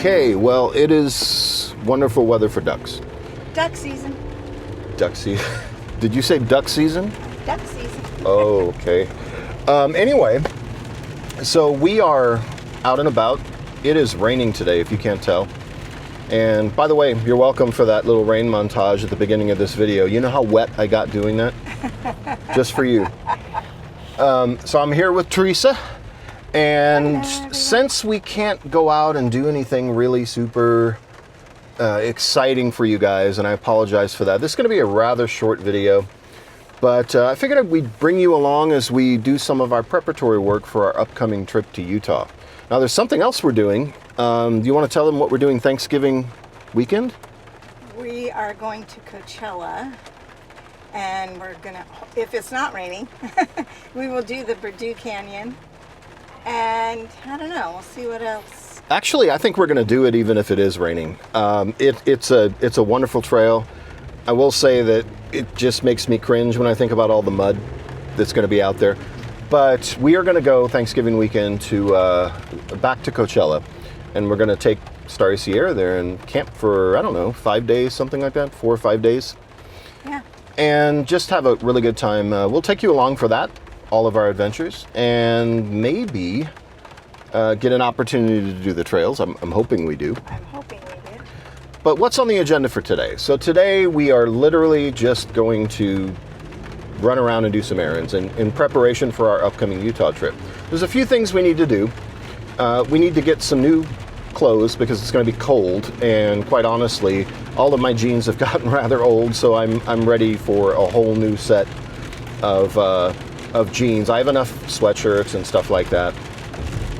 Okay, well, it is wonderful weather for ducks. Duck season. Duck season. Did you say duck season? Duck season. Oh, okay. Anyway, so we are out and about. It is raining today, if you can't tell. And by the way, you're welcome for that little rain montage at the beginning of this video. You know how wet I got doing that? Just for you. So I'm here with Teresa. And since we can't go out and do anything really super exciting for you guys, and I apologize for that, this is going to be a rather short video. But I figured we'd bring you along as we do some of our preparatory work for our upcoming trip to Utah. Now, there's something else we're doing. Do you want to tell them what we're doing Thanksgiving weekend? We are going to Coachella, and we're gonna, if it's not raining, we will do the Purdue Canyon, and I don't know, we'll see what else. Actually, I think we're going to do it even if it is raining. It's a wonderful trail. I will say that it just makes me cringe when I think about all the mud that's going to be out there. But we are going to go Thanksgiving weekend to back to Coachella, and we're going to take Starry Sierra there and camp for, I don't know, 5 days, something like that, 4 or 5 days. Yeah. And just have a really good time. We'll take you along for that, all of our adventures, and maybe get an opportunity to do the trails. I'm hoping we do. I'm hoping we do. But what's on the agenda for today? So today we are literally just going to run around and do some errands in preparation for our upcoming Utah trip. There's a few things we need to do. We need to get some new clothes because it's going to be cold, and quite honestly, all of my jeans have gotten rather old, so I'm ready for a whole new set of jeans. I have enough sweatshirts and stuff like that,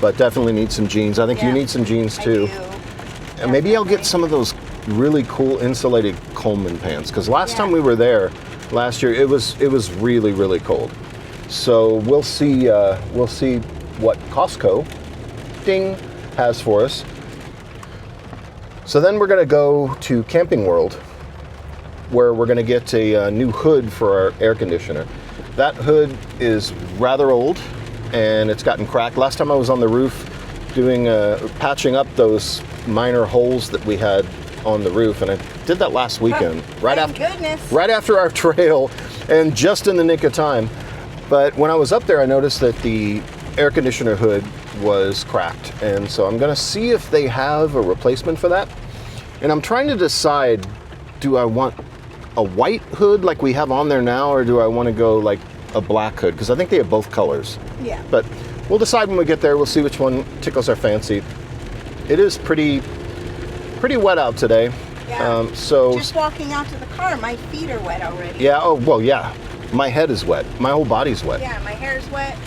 but definitely need some jeans. I think you need some jeans too. And maybe I'll get some of those really cool insulated Coleman pants, because last time we were there last year, it was really, really cold. So we'll see what Costco has for us. So then we're going to go to Camping World, where we're going to get a new hood for our air conditioner. That hood is rather old, and it's gotten cracked. Last time I was on the roof doing patching up those minor holes that we had on the roof, and I did that last weekend, right after our trail, and just in the nick of time. But when I was up there, I noticed that the air conditioner hood was cracked, and so I'm gonna see if they have a replacement for that. And I'm trying to decide, do I want a white hood like we have on there now, or do I want to go like a black hood? Because I think they have both colors. Yeah. But we'll decide when we get there. We'll see which one tickles our fancy. It is pretty wet out today. Yeah. So just walking out to the car, my feet are wet already. Yeah. Oh well. Yeah. My head is wet. My whole body's wet. Yeah. My hair's wet.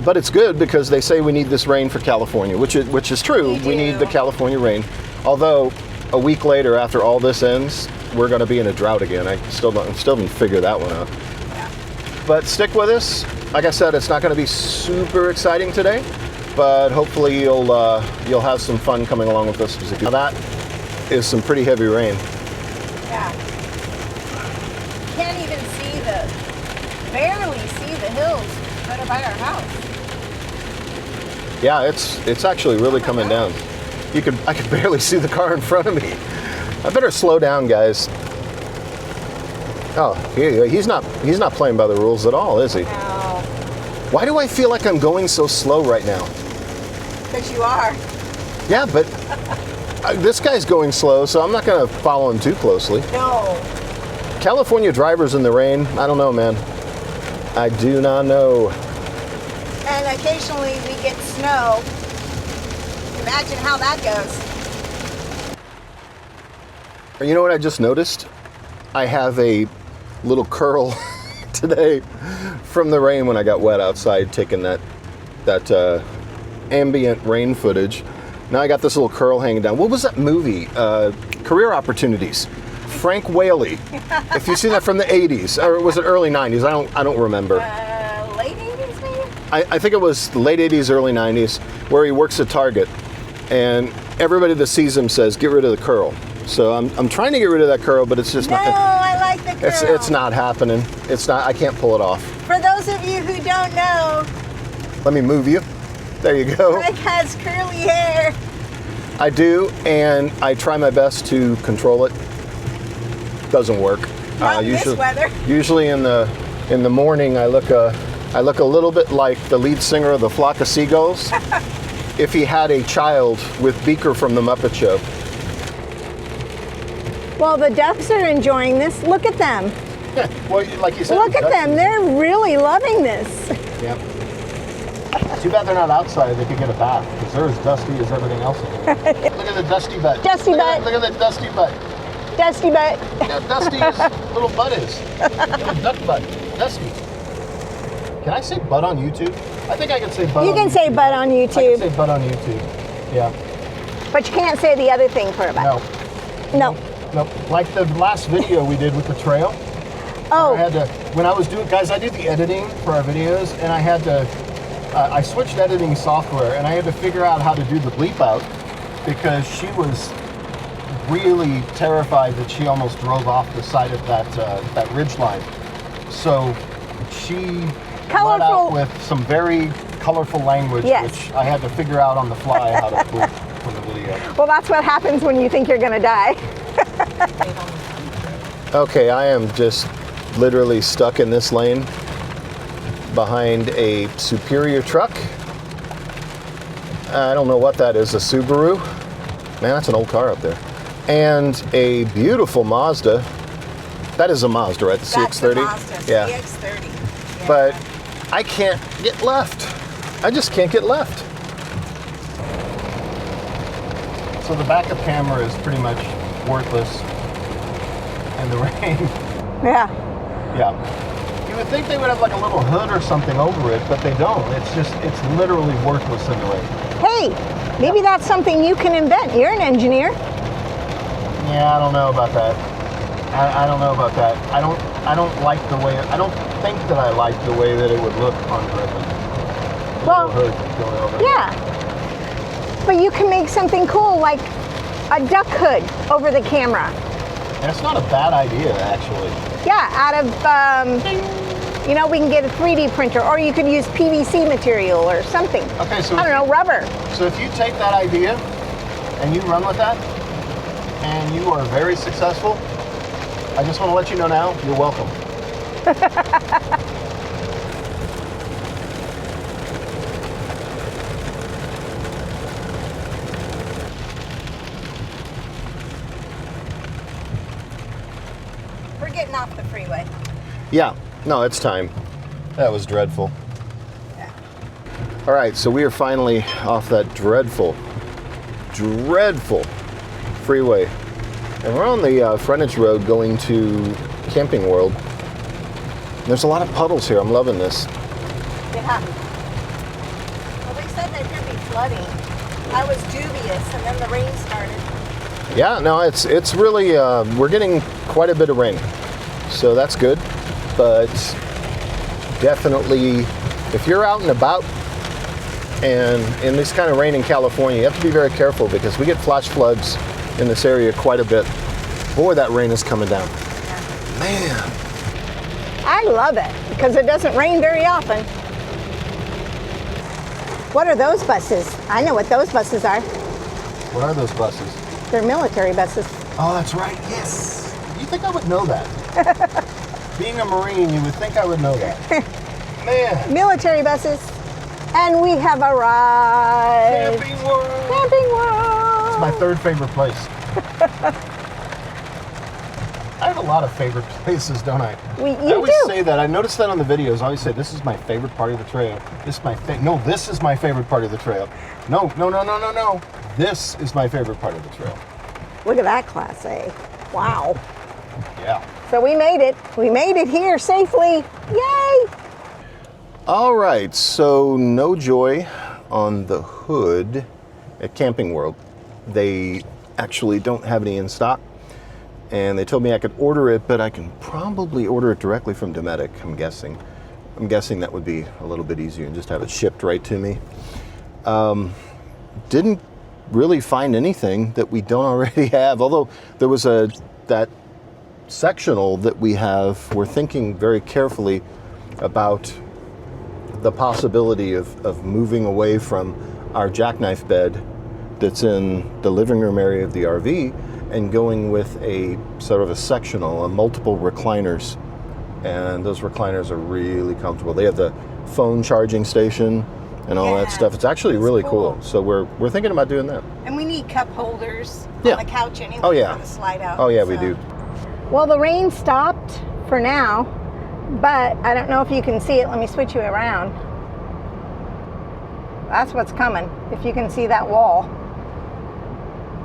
But it's good because they say we need this rain for California, which is true. We need the California rain. Although a week later, after all this ends, we're going to be in a drought again. I still haven't figured that one out. Yeah. But stick with us. Like I said, it's not going to be super exciting today, but hopefully you'll have some fun coming along with us. Now that is some pretty heavy rain. Yeah. Can't even barely see the hills that are by our house. Yeah, it's actually really coming down. I could barely see the car in front of me. I better slow down, guys. Oh, he's not playing by the rules at all, is he? No. Why do I feel like I'm going so slow right now? Because you are. Yeah, but this guy's going slow, so I'm not going to follow him too closely. No. California drivers in the rain, I don't know, man. I do not know. And occasionally we get snow. Imagine how that goes. You know what I just noticed? I have a little curl today from the rain when I got wet outside taking that ambient rain footage. Now I got this little curl hanging down. What was that movie? Career Opportunities. Frank Whaley. If you've seen that from the 80s, or was it early 90s? I don't remember. Late 80s maybe? I think it was late 80s, early 90s, where he works at Target, and everybody that sees him says, "Get rid of the curl." So I'm trying to get rid of that curl, but it's just not. No, I like the curl. It's not happening. It's not. I can't pull it off. For those of you who don't know, Let me move you. There you go. Rick has curly hair. I do, and I try my best to control it. Doesn't work. Not in this weather. Usually in the morning, I look a little bit like the lead singer of the Flock of Seagulls if he had a child with Beaker from the Muppet Show. Well, the ducks are enjoying this. Look at them. Yeah, well, like you said. Look at them. They're really loving this. Yep. Too bad they're not outside. They could get a bath because they're as dusty as everything else in here. Look at the dusty butt. Dusty butt. Look at the dusty butt. Dusty butt. Yeah, dusty as little butt is. Little duck butt. Dusty. Can I say butt on YouTube? I think I can say butt on YouTube. You can say butt on I YouTube. can say butt on YouTube. Yeah. But you can't say the other thing for a butt. No. No. Nope. Like the last video we did with the trail. Oh. When I was doing, guys, I do the editing for our videos, and I had to, I switched editing software, and I had to figure out how to do the bleep out because she was really terrified that she almost drove off the side of that ridge line. So she let out with some very colorful language, which I had to figure out on the fly how to bleep from the video. Well, that's what happens when you think you're going to die. Okay, I am just literally stuck in this lane behind a Superior truck. I don't know what that is, a Subaru. Man, that's an old car up there. And a beautiful Mazda. That is a Mazda, right? The CX-30? That's a Mazda, yeah. CX-30. Yeah. But I can't get left. I just can't get left. So the backup camera is pretty much worthless in the rain. Yeah. Yeah. You would think they would have like a little hood or something over it, but they don't. It's literally worthless in the rain. Hey, maybe that's something you can invent. You're an engineer. Yeah, I don't know about that. I don't know about that. I don't like the way, I don't think that I like the way that it would look on Griffin. Well, hood going over. Yeah. But you can make something cool like a duck hood over the camera. That's not a bad idea, actually. Yeah, out of, we can get a 3D printer, or you could use PVC material or something. Okay, so I don't know, rubber. So if you take that idea and you run with that, and you are very successful, I just want to let you know now, you're welcome. We're getting off the freeway. Yeah, no, it's time. That was dreadful. Yeah. All right, so we are finally off that dreadful freeway. And we're on the frontage road going to Camping World. There's a lot of puddles here. I'm loving this. Yeah. Well, they said there could be flooding. I was dubious, and then the rain started. Yeah, no, it's really, we're getting quite a bit of rain. So that's good. But definitely, if you're out and about, and in this kind of rain in California, you have to be very careful because we get flash floods in this area quite a bit. Boy, that rain is coming down. Yeah. Man. I love it because it doesn't rain very often. What are those buses? I know what those buses are. What are those buses? They're military buses. Oh, that's right. Yes. You think I would know that? Being a Marine, you would think I would know that. Man. Military buses. And we have arrived. Camping World. Camping World. It's my third favorite place. I have a lot of favorite places, don't I? I always say that. I noticed that on the videos. I always say, this is my favorite part of the trail. This is my No, this is my favorite part of the trail. No. This is my favorite part of the trail. Look at that Class A. Wow. Yeah. So we made it. We made it here safely. Yay! All right, so no joy on the hood at Camping World. They actually don't have any in stock. And they told me I could order it, but I can probably order it directly from Dometic, I'm guessing. I'm guessing that would be a little bit easier and just have it shipped right to me. Didn't really find anything that we don't already have, although there was that sectional that we have. We're thinking very carefully about the possibility of moving away from our jackknife bed that's in the living room area of the RV and going with a sort of a sectional, a multiple recliners. And those recliners are really comfortable. They have the phone charging station and all that stuff. It's actually really cool. So we're thinking about doing that. And we need cup holders on the couch anyway. Oh yeah. For the slide out. Oh yeah, we do. Well, the rain stopped for now, but I don't know if you can see it. Let me switch you around. That's what's coming. If you can see that wall.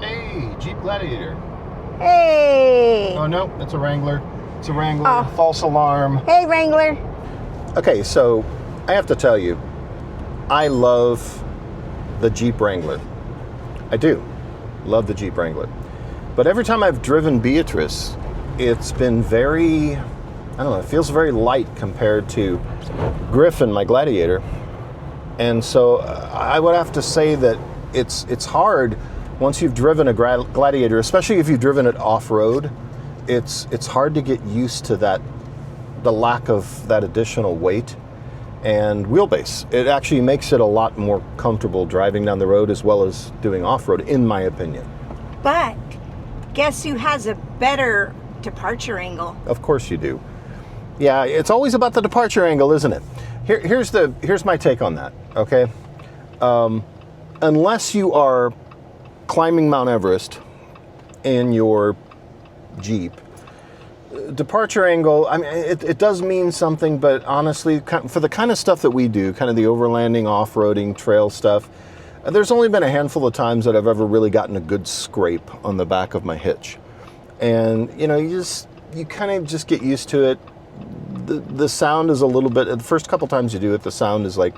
Hey, Jeep Gladiator. Hey. Oh no, it's a Wrangler. It's a Wrangler. Oh. False alarm. Hey, Wrangler. Okay, so I have to tell you, I love the Jeep Wrangler. I do. Love the Jeep Wrangler. But every time I've driven Beatrice, it's been very, I don't know, it feels very light compared to Griffin, my Gladiator. And so I would have to say that it's hard once you've driven a Gladiator, especially if you've driven it off-road. It's hard to get used to the lack of that additional weight and wheelbase. It actually makes it a lot more comfortable driving down the road as well as doing off-road, in my opinion. But guess who has a better departure angle? Of course you do. Yeah, it's always about the departure angle, isn't it? Here's my take on that, okay? Unless you are climbing Mount Everest in your Jeep, departure angle, I mean, it does mean something, but honestly, for the kind of stuff that we do, kind of the overlanding, off-roading, trail stuff, there's only been a handful of times that I've ever really gotten a good scrape on the back of my hitch. And, you know, you kind of just get used to it. The sound is a little bit, the first couple times you do it, the sound is like,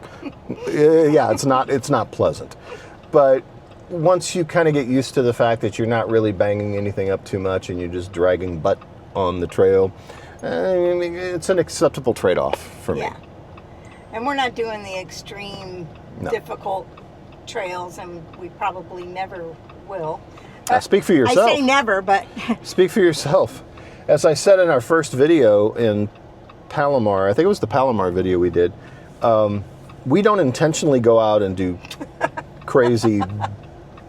yeah, it's not pleasant. But once you kind of get used to the fact that you're not really banging anything up too much and you're just dragging butt on the trail, I mean, it's an acceptable trade-off for me. Yeah. And we're not doing the extreme, difficult trails, and we probably never will. Speak for yourself. I say never, but... Speak for yourself. As I said in our first video in Palomar, I think it was the Palomar video we did, we don't intentionally go out and do crazy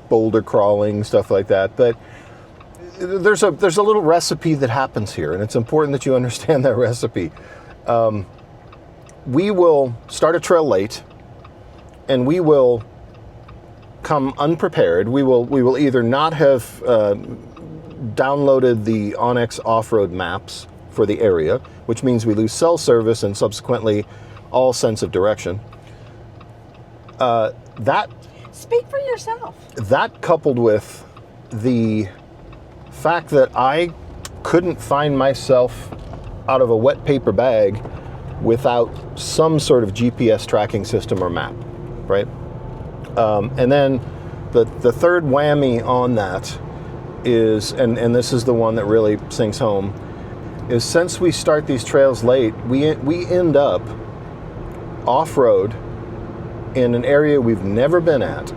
boulder crawling, stuff like that, but there's a little recipe that happens here, and it's important that you understand that recipe. We will start a trail late, and we will come unprepared. We will either not have downloaded the Onyx off-road maps for the area, which means we lose cell service and subsequently all sense of direction. Speak for yourself. That coupled with the fact that I couldn't find myself out of a wet paper bag without some sort of GPS tracking system or map, right? And then the third whammy on that is, and this is the one that really sinks home, is since we start these trails late, we end up off-road in an area we've never been at,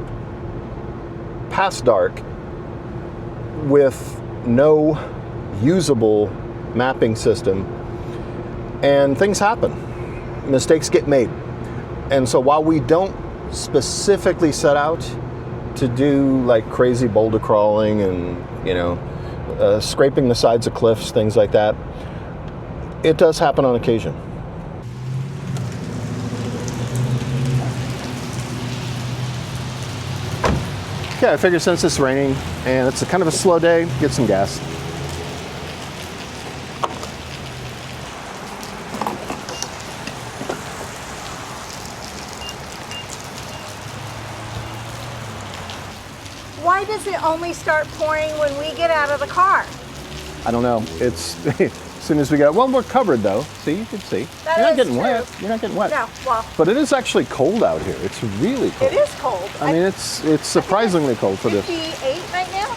past dark, with no usable mapping system, and things happen. Mistakes get made. And so while we don't specifically set out to do like crazy boulder crawling and, you know, scraping the sides of cliffs, things like that, it does happen on occasion. Okay, I figured since it's raining and it's kind of a slow day, get some gas. Why does it only start pouring when we get out of the car? I don't know. It's as soon as we get, well, we're covered though. See, you can see. You're not getting wet. You're not getting wet. No, well. But it is actually cold out here. It's really cold. It is cold. I mean, it's surprisingly cold for this. 58 right now?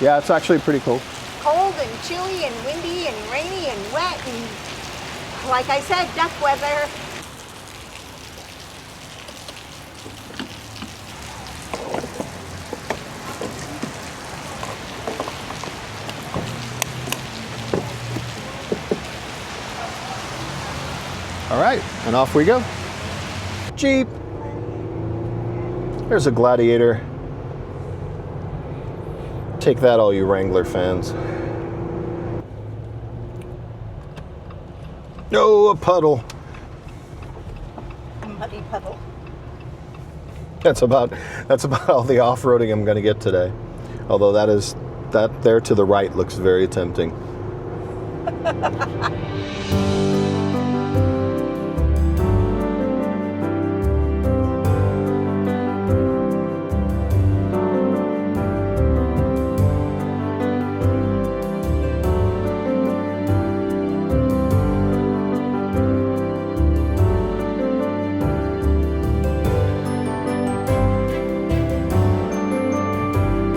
Yeah, it's actually pretty cold. Cold and chilly and windy and rainy and wet and, like I said, duck weather. All right, and off we go. Jeep. There's a Gladiator. Take that, all you Wrangler fans. Oh, a puddle. A muddy puddle. That's about all the off-roading I'm going to get today. Although that there to the right looks very tempting.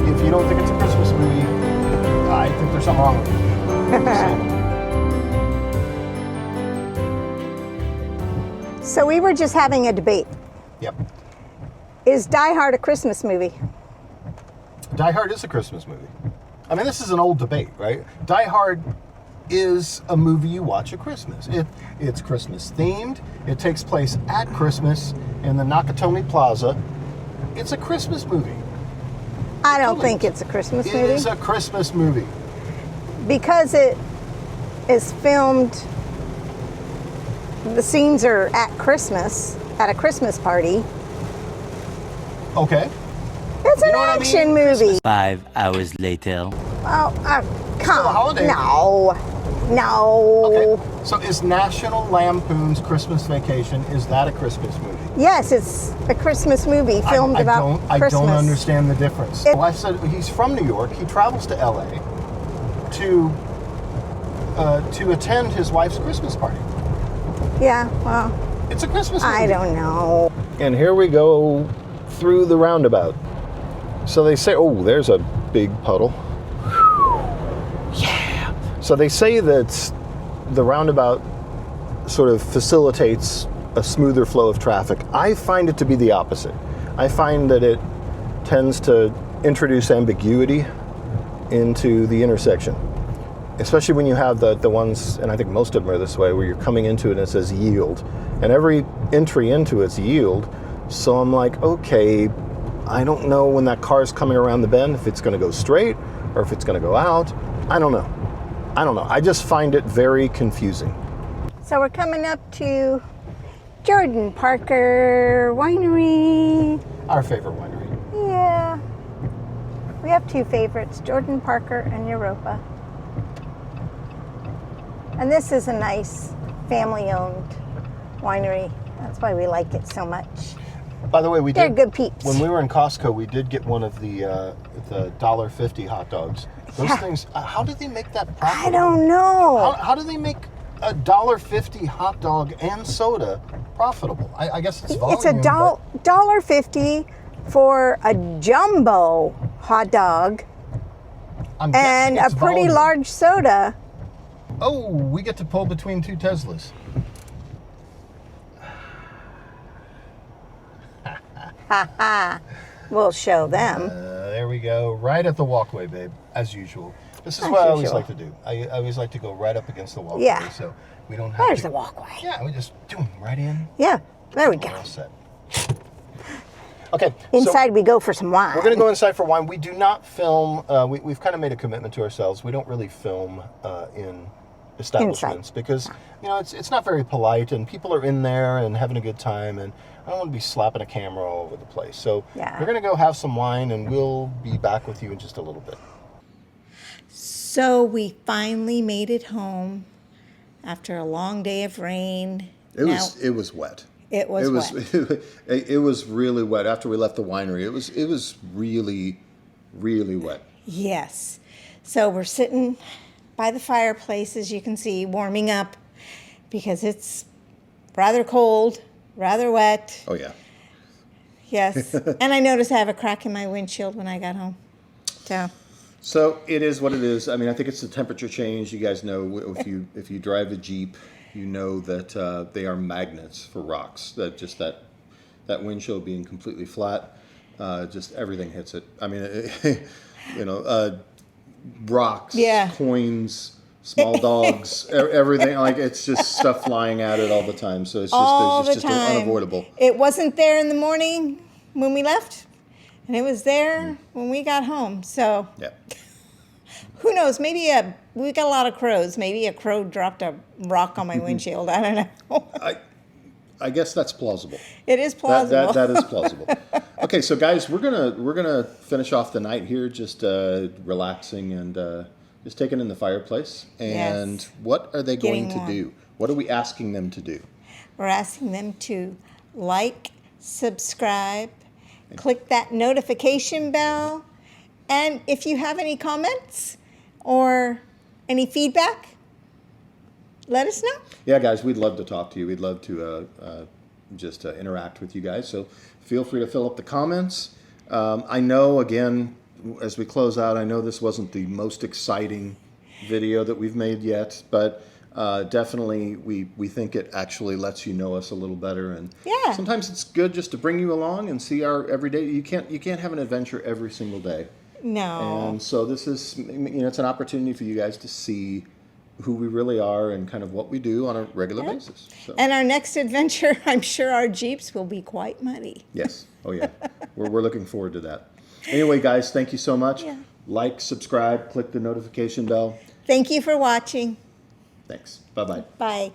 If you don't think it's a Christmas movie, I think there's something wrong with you. So we were just having a debate. Yep. Is Die Hard a Christmas movie? Die Hard is a Christmas movie. I mean, this is an old debate, right? Die Hard is a movie you watch at Christmas. It's Christmas themed. It takes place at Christmas in the Nakatomi Plaza. It's a Christmas movie. I don't think it's a Christmas movie. It is a Christmas movie. Because it is filmed, the scenes are at Christmas, at a Christmas party. Okay. It's an action movie. 5 hours later. Oh, come a holiday. No. Okay. So is National Lampoon's Christmas Vacation, is that a Christmas movie? Yes, it's a Christmas movie filmed about Christmas. I don't understand the difference. Well, I said he's from New York. He travels to LA to attend his wife's Christmas party. Yeah, well, It's a Christmas movie. I don't know. And here we go through the roundabout. So they say, oh, there's a big puddle. Yeah. So they say that the roundabout sort of facilitates a smoother flow of traffic. I find it to be the opposite. I find that it tends to introduce ambiguity into the intersection. Especially when you have the ones, and I think most of them are this way, where you're coming into it and it says yield. And every entry into it's yield. So I'm like, okay, I don't know when that car's coming around the bend, if it's going to go straight or if it's going to go out. I don't know. I just find it very confusing. So we're coming up to Jordan Parker Winery. Our favorite winery. Yeah. We have two favorites, Jordan Parker and Europa. And this is a nice family-owned winery. That's why we like it so much. By the way, They're good peeps. When we were in Costco, we did get one of the $1.50 hot dogs. Those things, how do they make that profitable? I don't know. How do they make a $1.50 hot dog and soda profitable? I guess it's volume. It's a $1.50 for a jumbo hot dog and a pretty large soda. Oh, we get to pull between two Teslas. We'll show them. There we go. Right at the walkway, babe, as usual. This is what I always like to do. I always like to go right up against the walkway. Yeah. So we don't have There's to. the walkway. Yeah, we just do them right in. Yeah, there we go. We're all set. Okay. Inside we go for some wine. We're going to go inside for wine. We do not film. We've kind of made a commitment to ourselves. We don't really film in establishments because it's not very polite, and people are in there and having a good time, and I don't want to be slapping a camera all over the place. So we're going to go have some wine, and we'll be back with you in just a little bit. So we finally made it home after a long day of rain. It was wet. It was wet. It was really wet after we left the winery. It was really, really wet. Yes. So we're sitting by the fireplace, as you can see, warming up because it's rather cold, rather wet. Oh, yeah. Yes. And I noticed I have a crack in my windshield when I got home. So it is what it is. I mean, I think it's the temperature change. You guys know if you drive a Jeep, you know that they are magnets for rocks. That windshield being completely flat, just everything hits it. I mean, rocks, coins, small dogs, everything. Like it's just stuff flying at it all the time. So it's just unavoidable. It wasn't there in the morning when we left, and it was there when we got home. So yeah. Who knows? Maybe we got a lot of crows. Maybe a crow dropped a rock on my windshield. I don't know. I guess that's plausible. It is plausible. That is plausible. Okay, so guys, we're gonna finish off the night here, just relaxing and just taking in the fireplace. And Yes. what are they going Getting to warm. do? What are we asking them to do? We're asking them to like, subscribe, click that notification bell, and if you have any comments or any feedback, let us know. Yeah, guys, we'd love to talk to you. We'd love to just interact with you guys. So feel free to fill up the comments. I know, again, as we close out, I know this wasn't the most exciting video that we've made yet, but definitely we think it actually lets you know us a little better. And Yeah. sometimes it's good just to bring you along and see our everyday. You can't have an adventure every single day. No. And so this is, it's an opportunity for you guys to see who we really are and kind of what we do on a regular basis. So. And our next adventure, I'm sure our Jeeps will be quite muddy. Yes. Oh, yeah. We're looking forward to that. Anyway, guys, thank you so much. Yeah. Like, subscribe, click the notification bell. Thank you for watching. Thanks. Bye-bye. Bye.